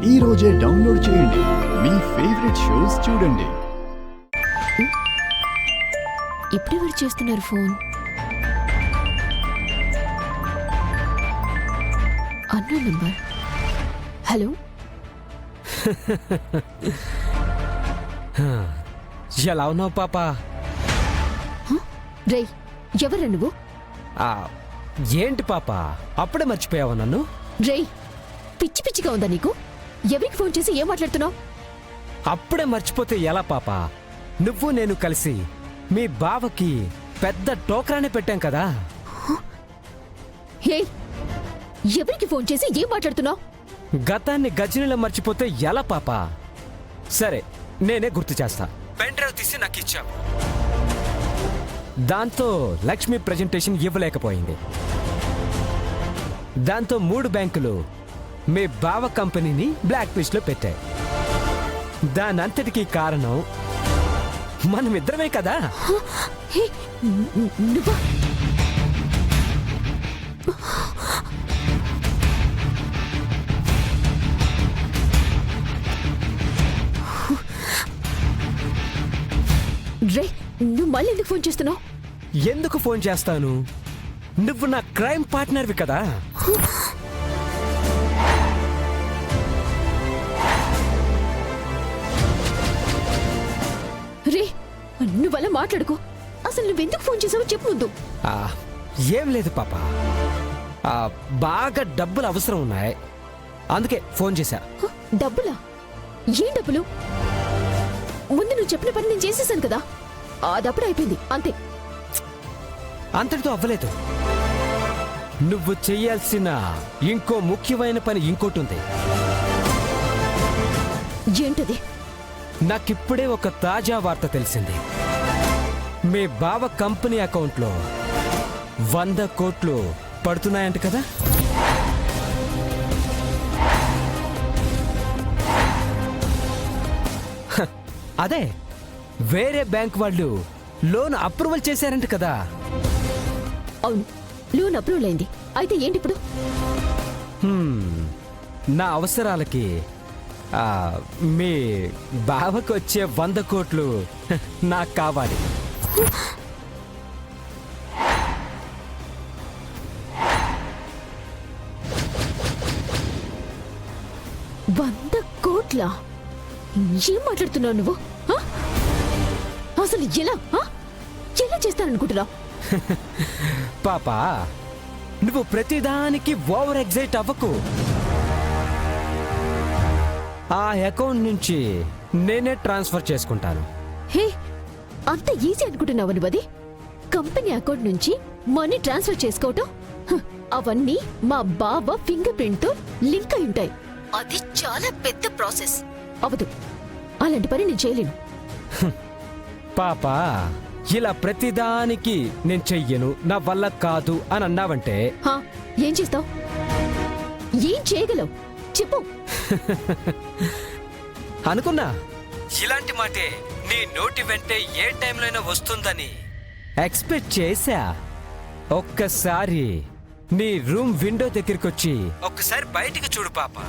ఈ రోజే డౌన్లోడ్ చేయండి. మీ ఫేవరెట్ షోస్ చూడండి. ఇప్పుడెవరు చేస్తున్నారు ఫోన్? అన్నో నంబర్. హలో. ఎలా ఉన్నావు పాపా? రేయ్, ఎవరు నువ్వు? ఏంటి పాపా అప్పుడే మర్చిపోయావా నన్ను? రేయ్, పిచ్చి పిచ్చిగా ఉందా నీకు? ఎవరికి ఫోన్ చేసి ఏం మాట్లాడుతున్నావు? అప్పుడే మర్చిపోతే ఎలా పాపా? నువ్వు నేను కలిసి మీ బావకి పెద్ద టోకరానే పెట్టాం కదా. హే, ఎవరికి ఫోన్ చేసి ఏం మాట్లాడుతున్నావు? గతాన్ని గజనిలో మర్చిపోతే ఎలా పాపా? సరే, నేనే గుర్తు చేస్తా. పెన్ డ్రైవ్ తీసి నాకు ఇచ్చావు. దాంతో లక్ష్మి ప్రెజెంటేషన్ ఇవ్వలేకపోయింది. దాంతో 3 బ్యాంకులు మీ బావ కంపెనీని బ్లాక్ లిస్ట్ లో పెట్టాయి. దానంతటికీ కారణం మనమిద్దరమే కదా. హే, నువ్వా? రే, నువ్వు మళ్ళీ ఎందుకు ఫోన్ చేస్తున్నావు? ఎందుకు ఫోన్ చేస్తాను? నువ్వు నా క్రైమ్ పార్ట్నర్వి కదా. రే, నువ్వలా మాట్లాడుకో. అసలు నువ్వెందుకు ఫోన్ చేసావో చెప్పు ముందు. ఏం లేదు పాప, బాగా డబ్బులు అవసరం ఉన్నాయి, అందుకే ఫోన్ చేశా. డబ్బులా? ఏం డబ్బులు? ముందు నువ్వు చెప్పిన పని నేను చేసేసాను కదా, ఆ డబ్బులు అయిపోయింది అంతే. అంతటితో అవ్వలేదు. నువ్వు చెయ్యాల్సిన ఇంకో ముఖ్యమైన పని ఇంకోటి ఉంది. ఏంటది? నాకిప్పుడే ఒక తాజా వార్త తెలిసింది. మీ బావ కంపెనీ అకౌంట్లో 100 కోట్లు పడుతున్నాయంట కదా. అదే, వేరే బ్యాంక్ వాళ్ళు లోన్ అప్రూవల్ చేశారంట కదా. అవును, లోన్ అప్రూవల్ అయింది. అయితే ఏంటి ఇప్పుడు? నా అవసరాలకి మీ బావకు వచ్చే 100 కోట్లు నాకు కావాలి. కోట్లా? ఏం మాట్లాడుతున్నావు నువ్వు? అసలు ఎలా ఎలా చేస్తాననుకుంటున్నావు? పాపా, నువ్వు ప్రతిదానికి ఓవర్ ఎగ్జైట్ అవ్వకు. ఆ అకౌంట్ నుంచి నేనే ట్రాన్స్ఫర్ చేసుకుంటాను. హే, అంత ఈజీ అనుకుంటున్నావు నువ్వు? అది కంపెనీ అకౌంట్ నుంచి మనీ ట్రాన్స్ఫర్ చేసుకోవటం, అవన్నీ మా బావ ఫింగర్ ప్రింట్ తో లింక్ అయి ఉంటాయి. అది చాలా పెద్ద ప్రాసెస్. అవదు, అలాంటి పని నేను చేయలేను. పాపా, ఇలా ప్రతిదానికి నేను చెయ్యను, నా వల్ల కాదు అని అన్నావంటే ఏం చేస్తావు? ఏం చేయగలవు చెప్పు. అనుకున్నా ఇలాంటి మాటే నీ నోటి వెంటే ఏ టైంలో అయినా వస్తుందని ఎక్స్పెక్ట్ చేశా. ఒక్కసారి నీ రూమ్ విండో దగ్గరికి వచ్చి ఒక్కసారి బయటికి చూడు పాపా.